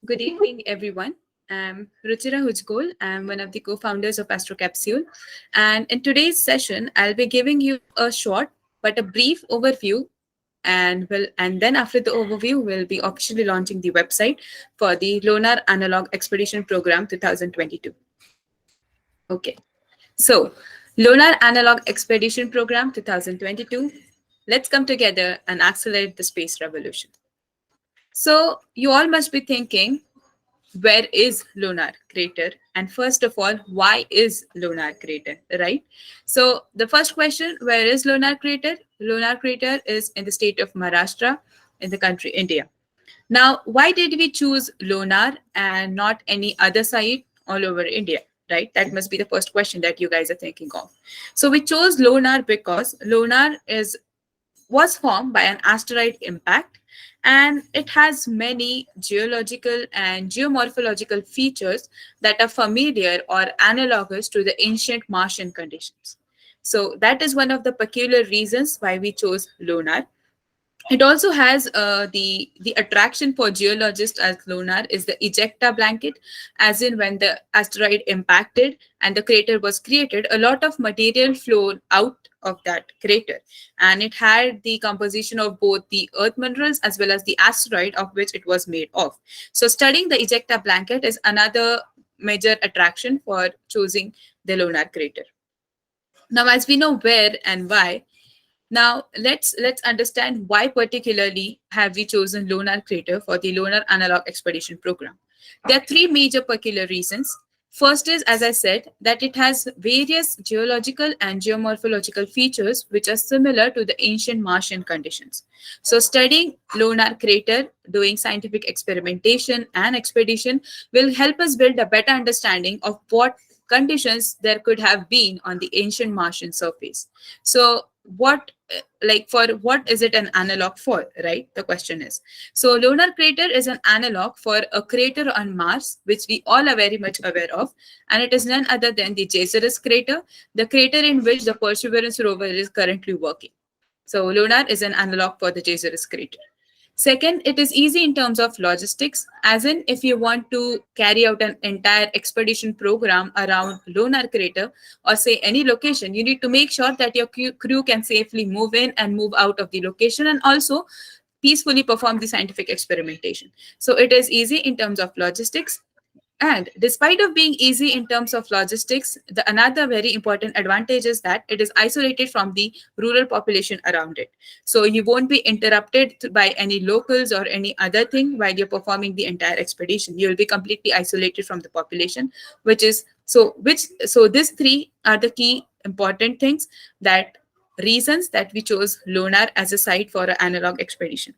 Good evening, everyone. I'm Ruchira Hujgol. I'm one of the co-founders of AstroCapsule. And in today's session, I'll be giving you a short but a brief overview. And then after the overview, we'll be officially launching the website for the Lonar Analog Expedition Program 2022. Okay. So, Lonar Analog Expedition Program 2022. Let's come together and accelerate the space revolution. So, you all must be thinking, where is Lonar crater? And first of all, why is Lonar crater, right? So the first question, where is Lonar crater? Lonar crater is in the state of Maharashtra in the country India. Now, why did we choose Lonar and not any other site all over India? Right? That must be the first question that you guys are thinking of. So we chose Lonar because Lonar is was formed by an asteroid impact, and it has many geological and geomorphological features that are familiar or analogous to the ancient Martian conditions. So that is one of the peculiar reasons why we chose Lonar. It also has the attraction for geologists as Lonar is the ejecta blanket, as in when the asteroid impacted and the crater was created, a lot of material flowed out of that crater, and it had the composition of both the earth minerals as well as the asteroid of which it was made of. So studying the ejecta blanket is another major attraction for choosing the Lonar crater. Now, as we know where and why, now let's understand why particularly have we chosen Lonar crater for the Lonar Analog Expedition Program. There are three major peculiar reasons. First is, as I said, that it has various geological and geomorphological features which are similar to the ancient Martian conditions. So studying Lonar crater, doing scientific experimentation and expedition will help us build a better understanding of what conditions there could have been on the ancient Martian surface. So what for what is it an analog for, right? The question is. So Lonar crater is an analog for a crater on Mars, which we all are very much aware of, and it is none other than the Jezerus crater, the crater in which the Perseverance rover is currently working. So Lonar is an analog for the Jezerus crater. Second, it is easy in terms of logistics, as in if you want to carry out an entire expedition program around Lonar crater or say any location, you need to make sure that your crew can safely move in and move out of the location and also peacefully perform the scientific experimentation. So it is easy in terms of logistics. And despite of being easy in terms of logistics, the another very important advantage is that it is isolated from the rural population around it. So you won't be interrupted by any locals or any other thing while you're performing the entire expedition. You'll be completely isolated from the population, so these three are the key important things, that reasons that we chose Lonar as a site for an analog expedition.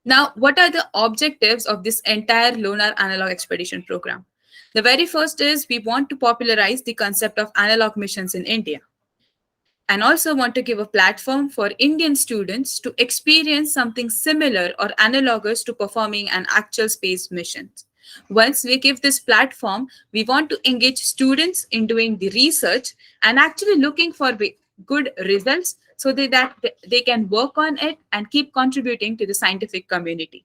Now, what are the objectives of this entire Lonar Analog Expedition Program? The very first is we want to popularize the concept of analog missions in India, and also want to give a platform for Indian students to experience something similar or analogous to performing an actual space mission. Once we give this platform, we want to engage students in doing the research and actually looking for good results so that they can work on it and keep contributing to the scientific community.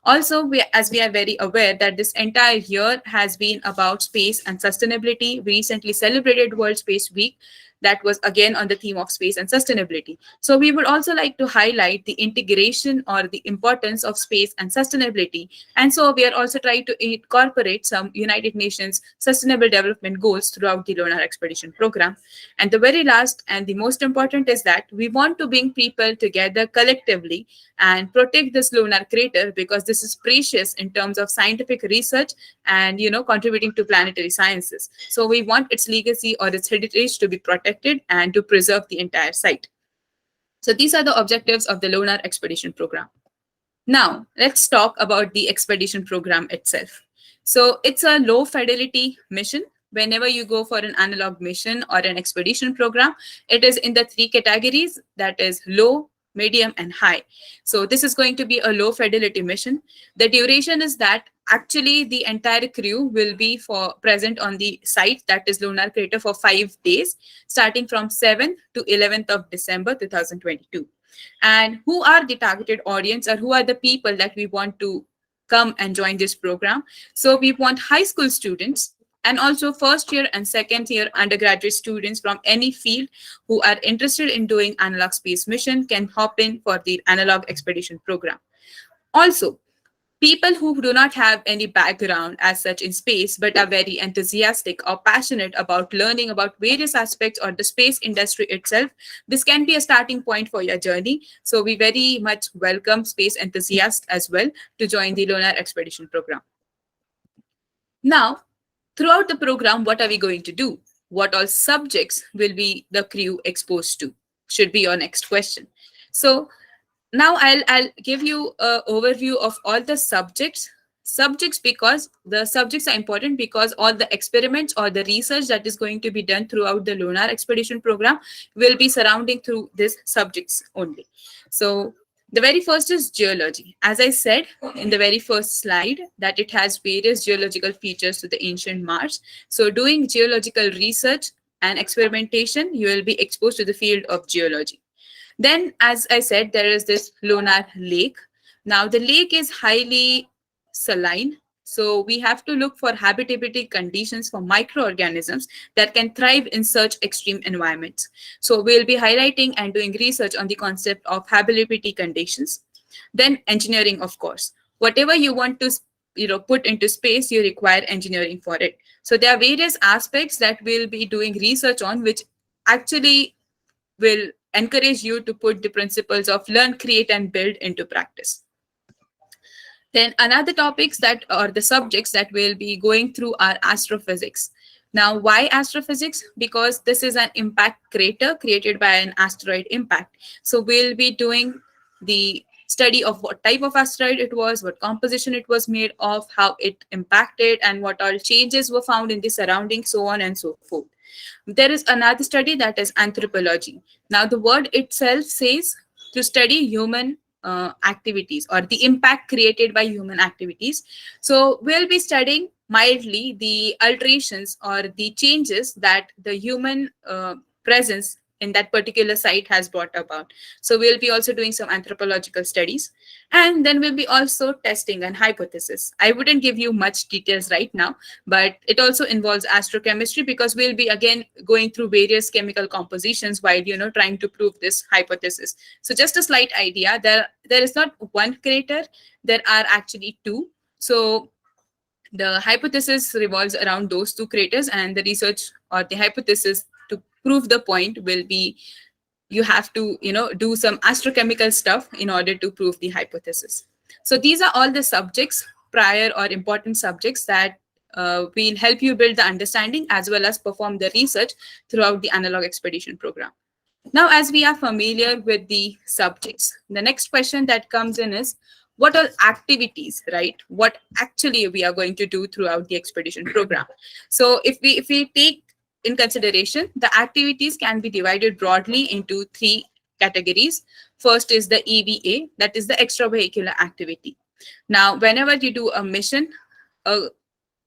Also, as we are very aware that this entire year has been about space and sustainability. We recently celebrated World Space Week, that was again on the theme of space and sustainability. So we would also like to highlight the integration or the importance of space and sustainability. And so we are also trying to incorporate some United Nations Sustainable Development Goals throughout the Lonar Expedition Program. And the very last and the most important is that we want to bring people together collectively and protect this Lonar crater, because this is precious in terms of scientific research and contributing to planetary sciences. So we want its legacy or its heritage to be protected and to preserve the entire site. So these are the objectives of the Lonar Expedition Program. Now let's talk about the expedition program itself. So it's a low fidelity mission. Whenever you go for an analog mission or an expedition program, it is in the three categories, that is low, medium, and high. So this is going to be a low fidelity mission. The duration is that actually the entire crew will be present on the site, that is Lonar crater, for 5 days, starting from 7th to 11th of December 2022. And who are the targeted audience, or who are the people that we want to come and join this program. So we want high school students and also first year and second year undergraduate students from any field who are interested in doing analog space mission can hop in for the analog expedition program. Also, people who do not have any background as such in space but are very enthusiastic or passionate about learning about various aspects of the space industry itself, this can be a starting point for your journey. So we very much welcome space enthusiasts as well to join the Lonar expedition program. Now, throughout the program, what are we going to do? What all subjects will be the crew exposed to? Should be your next question. So now I'll give you an overview of all the subjects because the subjects are important because all the experiments or the research that is going to be done throughout the Lunar expedition program will be surrounding through these subjects only. So the very first is geology. As I said in the very first slide, that it has various geological features to the ancient Mars. So doing geological research and experimentation, you will be exposed to the field of geology. Then, as I said, there is this Lonar lake. Now, the lake is highly saline. So we have to look for habitability conditions for microorganisms that can thrive in such extreme environments. So we'll be highlighting and doing research on the concept of habitability conditions. Then engineering, of course. Whatever you want to put into space, you require engineering for it. So there are various aspects that we'll be doing research on, which actually will encourage you to put the principles of learn, create, and build into practice. Then another topics that or the subjects that we'll be going through are astrophysics. Now, why astrophysics? Because this is an impact crater created by an asteroid impact. So we'll be doing the study of what type of asteroid it was, what composition it was made of, how it impacted, and what all changes were found in the surroundings, so on and so forth. There is another study that is anthropology. Now, the word itself says to study human activities or the impact created by human activities. So we'll be studying mildly the alterations or the changes that the human presence in that particular site has brought about. So we'll be also doing some anthropological studies, and then we'll be also testing an hypothesis. I wouldn't give you much details right now, but it also involves astrochemistry because we'll be again going through various chemical compositions while trying to prove this hypothesis. So just a slight idea, there is not one crater, there are actually two. So the hypothesis revolves around those two craters, and the research or the hypothesis to prove the point will be you have to do some astrochemical stuff in order to prove the hypothesis. So these are all the subjects, prior or important subjects that will help you build the understanding as well as perform the research throughout the analog expedition program. Now, as we are familiar with the subjects, the next question that comes in is what are activities, right? What actually we are going to do throughout the expedition program. So if we take in consideration, the activities can be divided broadly into three categories. First is the EVA, that is the extravehicular activity. Now, whenever you do a mission, a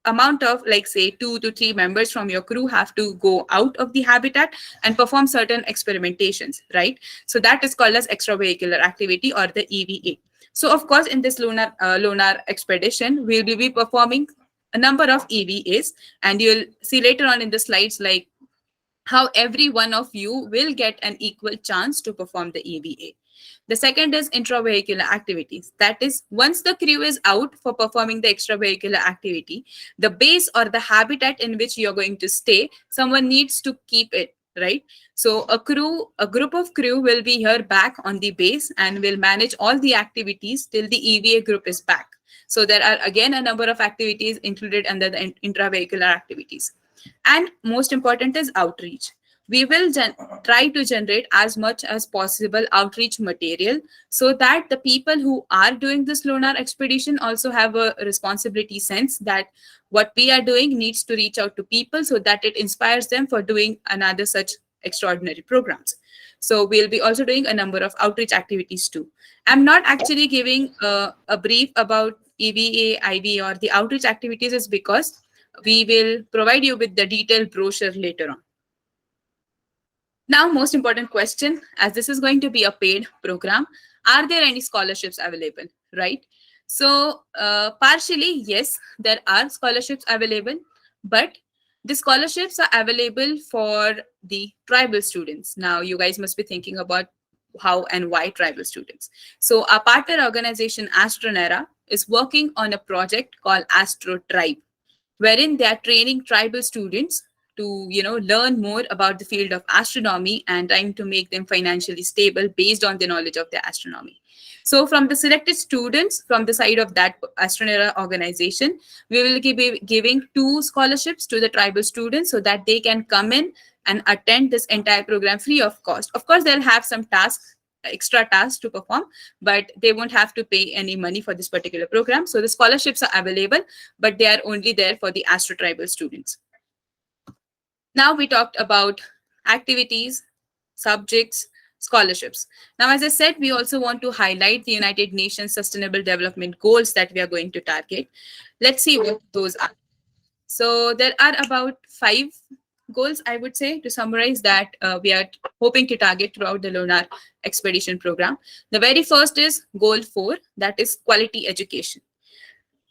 amount of like say 2 to 3 members from your crew have to go out of the habitat and perform certain experimentations, right? So that is called as extravehicular activity or the EVA. So of course in this lunar expedition we will be performing a number of EVAs, and you'll see later on in the slides like how every one of you will get an equal chance to perform the EVA. The second is intravehicular activities. That is, once the crew is out for performing the extravehicular activity, the base or the habitat in which you're going to stay, someone needs to keep it, right? So a group of crew will be here back on the base and will manage all the activities till the EVA group is back. So there are again a number of activities included under the intravehicular activities. And most important is outreach. We will try to generate as much as possible outreach material so that the people who are doing this lunar expedition also have a responsibility sense that what we are doing needs to reach out to people so that it inspires them for doing another such extraordinary programs. So we'll be also doing a number of outreach activities too. I'm not actually giving a brief about EVA, IV, or the outreach activities is because we will provide you with the detailed brochure later on. Now, most important question, as this is going to be a paid program, are there any scholarships available, right? So, partially, yes, there are scholarships available, but the scholarships are available for the tribal students. Now, you guys must be thinking about how and why tribal students. So, our partner organization, AstronEra, is working on a project called Astro Tribe, wherein they are training tribal students to learn more about the field of astronomy and trying to make them financially stable based on the knowledge of their astronomy. So from the selected students from the side of that AstronEra organization, we will be giving two scholarships to the tribal students so that they can come in and attend this entire program free of cost. Of course, they'll have some tasks, extra tasks to perform, but they won't have to pay any money for this particular program. So the scholarships are available, but they are only there for the Astro Tribal students. Now we talked about activities, subjects, scholarships. Now, as I said, we also want to highlight the United Nations Sustainable Development Goals that we are going to target. Let's see what those are. So there are about 5 goals, I would say, to summarize that we are hoping to target throughout the Lonar expedition program. The very first is goal 4, that is quality education,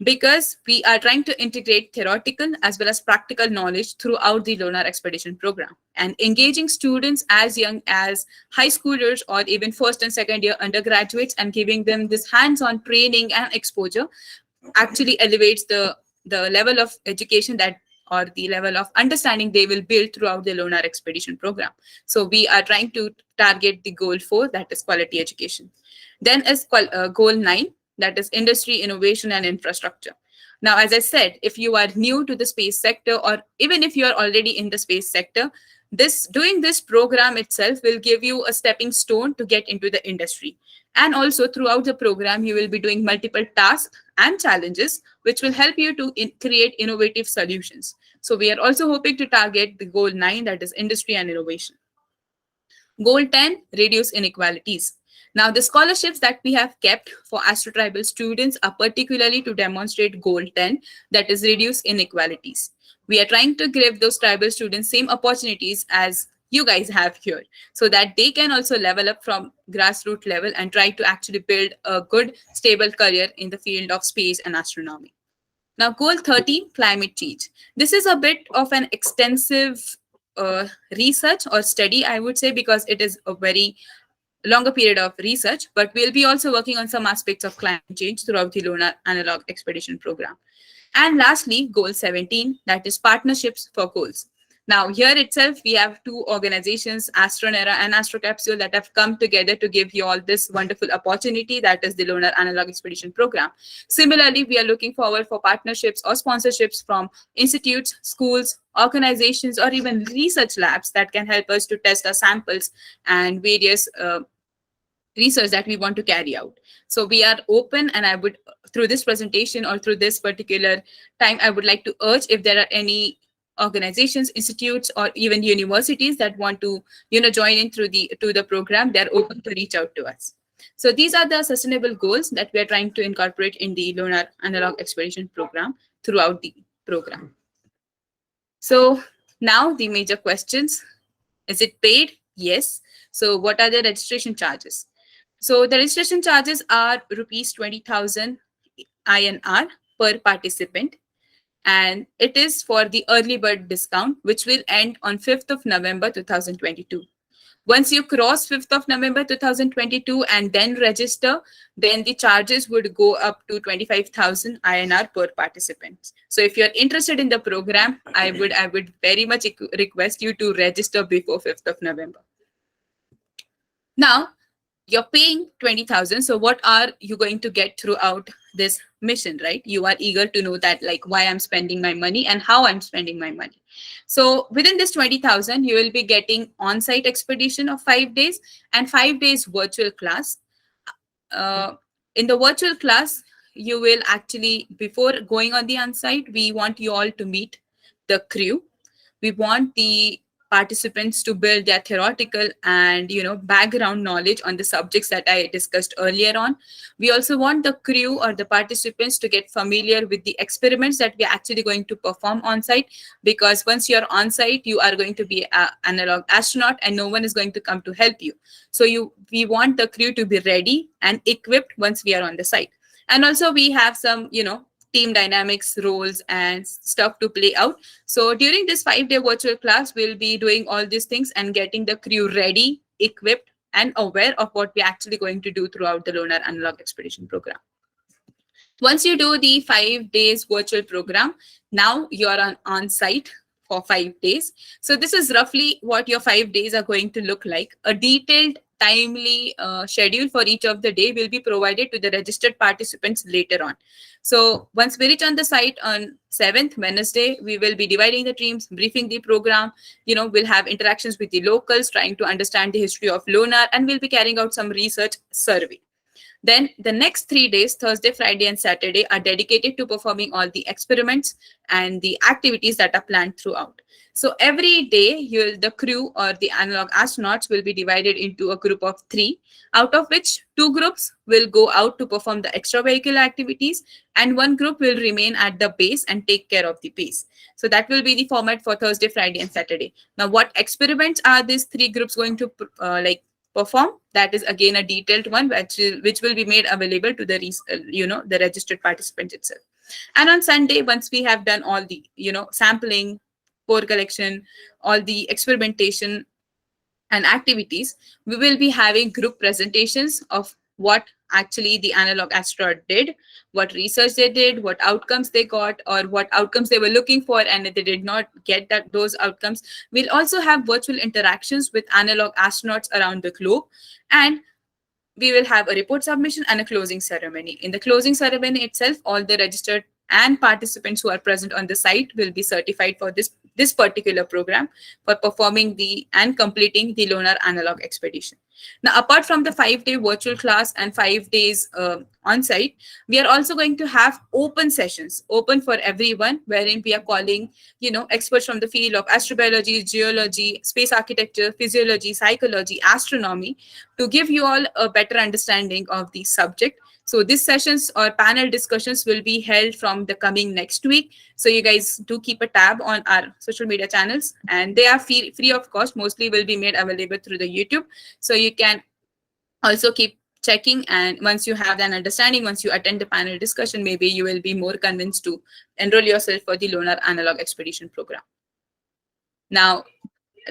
because we are trying to integrate theoretical as well as practical knowledge throughout the Lonar expedition program and engaging students as young as high schoolers or even first and second year undergraduates and giving them this hands-on training and exposure actually elevates the level of education that or the level of understanding they will build throughout the Lonar expedition program. So we are trying to target the goal 4, that is quality education. Then is goal 9, that is industry, innovation, and infrastructure. Now, as I said, if you are new to the space sector, or even if you are already in the space sector, doing this program itself will give you a stepping stone to get into the industry. And also throughout the program, you will be doing multiple tasks and challenges, which will help you to create innovative solutions. So we are also hoping to target the goal 9, that is industry and innovation. Goal 10, reduce inequalities. Now, the scholarships that we have kept for AstroTribal students are particularly to demonstrate goal 10, that is reduce inequalities. We are trying to give those tribal students same opportunities as you guys have here so that they can also level up from grassroots level and try to actually build a good, stable career in the field of space and astronomy. Now, goal 13, climate change. This is a bit of an extensive research or study, I would say, because it is a very longer period of research, but we'll be also working on some aspects of climate change throughout the Lunar Analog Expedition program. And lastly, goal 17, that is partnerships for goals. Now, here itself, we have 2 organizations, AstronEra and AstroCapsule, that have come together to give you all this wonderful opportunity, that is the Lunar Analog Expedition program. Similarly, we are looking forward for partnerships or sponsorships from institutes, schools, organizations, or even research labs that can help us to test our samples and various research that we want to carry out. So we are open, and I would, through this presentation or through this particular time, I would like to urge if there are any organizations, institutes, or even universities that want to join in through the program, they're open to reach out to us. So these are the sustainable goals that we are trying to incorporate in the Lunar Analog Expedition program throughout the program. So now the major questions. Is it paid? Yes. So what are the registration charges? So the registration charges are rupees 20,000 INR per participant, and it is for the early bird discount, which will end on 5th of November 2022. Once you cross 5th of November 2022 and then register, then the charges would go up to 25,000 INR per participant. So if you're interested in the program, I would very much request you to register before 5th of November. Now, you're paying 20,000. So what are you going to get throughout this mission, right? You are eager to know that, like, why I'm spending my money and how I'm spending my money. So within this 20,000, you will be getting on-site expedition of 5 days and 5 days virtual class. In the virtual class, you will actually, before going on the on-site, we want you all to meet the crew. We want the participants to build their theoretical and background knowledge on the subjects that I discussed earlier on. We also want the crew or the participants to get familiar with the experiments that we are actually going to perform on site, because once you're on site, you are going to be an analog astronaut and no one is going to come to help you. So we want the crew to be ready and equipped once we are on the site. And also we have some, team dynamics, roles, and stuff to play out. So during this 5-day virtual class, we'll be doing all these things and getting the crew ready, equipped, and aware of what we're actually going to do throughout the Lonar Analog Expedition program. Once you do the 5 days virtual program, now you're on site for 5 days. So this is roughly what your 5 days are going to look like. A detailed, timely schedule for each of the day will be provided to the registered participants later on. So once we reach on the site on 7th Wednesday, we will be dividing the teams, briefing the program. We'll have interactions with the locals, trying to understand the history of Lonar, and we'll be carrying out some research survey. Then the next 3 days, Thursday, Friday, and Saturday, are dedicated to performing all the experiments and the activities that are planned throughout. So every day, the crew or the analog astronauts will be divided into a group of 3, out of which 2 groups will go out to perform the extravehicular activities, and 1 group will remain at the base and take care of the base. So that will be the format for Thursday, Friday, and Saturday. Now, what experiments are these 3 groups going to perform? That is again a detailed one, which will be made available to the registered participants itself. And on Sunday, once we have done all the sampling, core collection, all the experimentation and activities, we will be having group presentations of what actually the analog astronaut did, what research they did, what outcomes they got, or what outcomes they were looking for, and if they did not get those outcomes. We'll also have virtual interactions with analog astronauts around the globe, and we will have a report submission and a closing ceremony. In the closing ceremony itself, all the registered and participants who are present on the site will be certified for this particular program for performing and completing the Lonar Analog Expedition. Now, apart from the 5-day virtual class and 5 days on site, we are also going to have open sessions, open for everyone, wherein we are calling, experts from the field of astrobiology, geology, space architecture, physiology, psychology, astronomy, to give you all a better understanding of the subject. So these sessions or panel discussions will be held from the coming next week. So you guys do keep a tab on our social media channels, and they are free of cost. Mostly will be made available through the YouTube. So you can also keep checking, and once you have an understanding, once you attend the panel discussion, maybe you will be more convinced to enroll yourself for the Lonar Analog Expedition program. Now,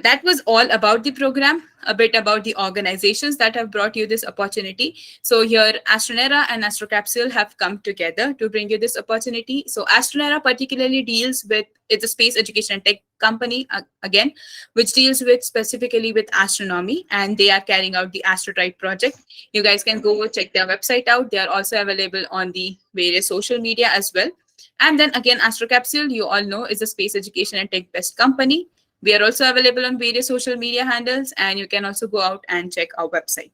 that was all about the program, a bit about the organizations that have brought you this opportunity. So here, AstronEra and AstroCapsule have come together to bring you this opportunity. So AstronEra particularly deals with, it's a space education and tech company, again, which deals with specifically with astronomy, and they are carrying out the AstroTrite project. You guys can go check their website out. They are also available on the various social media as well. And then again, AstroCapsule, you all know, is a space education and tech based company. We are also available on various social media handles, and you can also go out and check our website.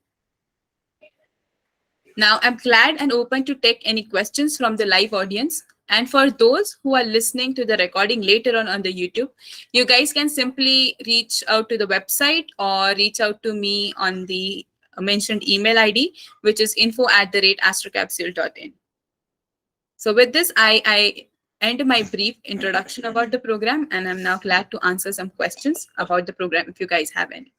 Now, I'm glad and open to take any questions from the live audience. And for those who are listening to the recording later on the YouTube, you guys can simply reach out to the website or reach out to me on the mentioned email ID, which is info@astrocapsule.in. So with this, I end my brief introduction about the program, and I'm now glad to answer some questions about the program if you guys have any.